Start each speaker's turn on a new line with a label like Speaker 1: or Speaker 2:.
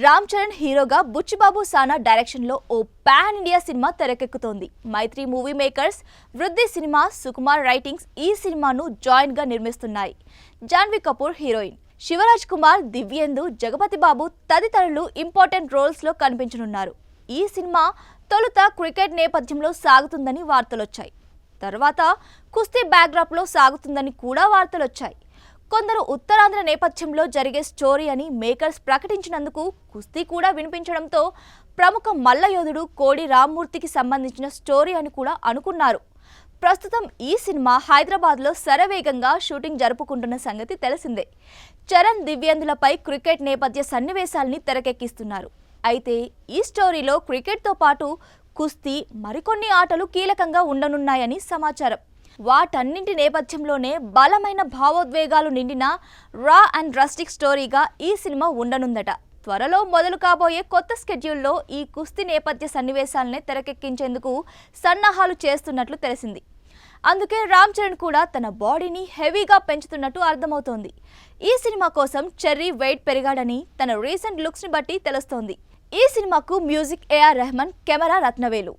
Speaker 1: రామ్ చరణ్ హీరోగా బుచ్చిబాబు సానా డైరెక్షన్ లో ఓ పాన్ ఇండియా సినిమా తెరకెక్కుతోంది. మైత్రి మూవీ మేకర్స్, వృద్ధి సినిమా, సుకుమార్ రైటింగ్స్ ఈ సినిమాను జాయింట్ గా నిర్మిస్తున్నాయి. జాన్వీ కపూర్ హీరోయిన్, శివరాజ్ కుమార్, దివ్యేందు, జగపతి బాబు తదితరులు ఇంపార్టెంట్ రోల్స్ లో కనిపించనున్నారు. ఈ సినిమా తొలుత క్రికెట్ నేపథ్యంలో సాగుతుందని వార్తలొచ్చాయి. తర్వాత కుస్తీ బ్యాక్డ్రాప్ లో సాగుతుందని కూడా వార్తలొచ్చాయి. కొందరు ఉత్తరాంధ్ర నేపథ్యంలో జరిగే స్టోరీ అని మేకర్స్ ప్రకటించినందుకు కుస్తీ కూడా వినిపించడంతో ప్రముఖ మల్ల యోధుడు కోడి రామ్మూర్తికి సంబంధించిన స్టోరీ అని కూడా అనుకున్నారు. ప్రస్తుతం ఈ సినిమా హైదరాబాద్లో శరవేగంగా షూటింగ్ జరుపుకుంటున్న సంగతి తెలిసిందే. చరణ్, దివ్యేందులపై క్రికెట్ నేపథ్య సన్నివేశాల్ని తెరకెక్కిస్తున్నారు. అయితే ఈ స్టోరీలో క్రికెట్తో పాటు కుస్తీ, మరికొన్ని ఆటలు కీలకంగా ఉండనున్నాయని సమాచారం. వాటన్నింటి నేపథ్యంలోనే బలమైన భావోద్వేగాలు నిండిన రా అండ్ రస్టిక్ స్టోరీగా ఈ సినిమా ఉండనుందట. త్వరలో మొదలు కాబోయే కొత్త స్కెడ్యూల్లో ఈ కుస్తీ నేపథ్య సన్నివేశాలనే తెరకెక్కించేందుకు సన్నాహాలు చేస్తున్నట్లు తెలిసింది. అందుకే రామ్ చరణ్ కూడా తన బాడీని హెవీగా పెంచుతున్నట్టు అర్థమవుతోంది. ఈ సినిమా కోసం చెర్రీ వెయిట్ పెరిగాడని తన రీసెంట్ లుక్స్ని బట్టి తెలుస్తోంది. ఈ సినిమాకు music AR Rahman, camera Rathnavelu.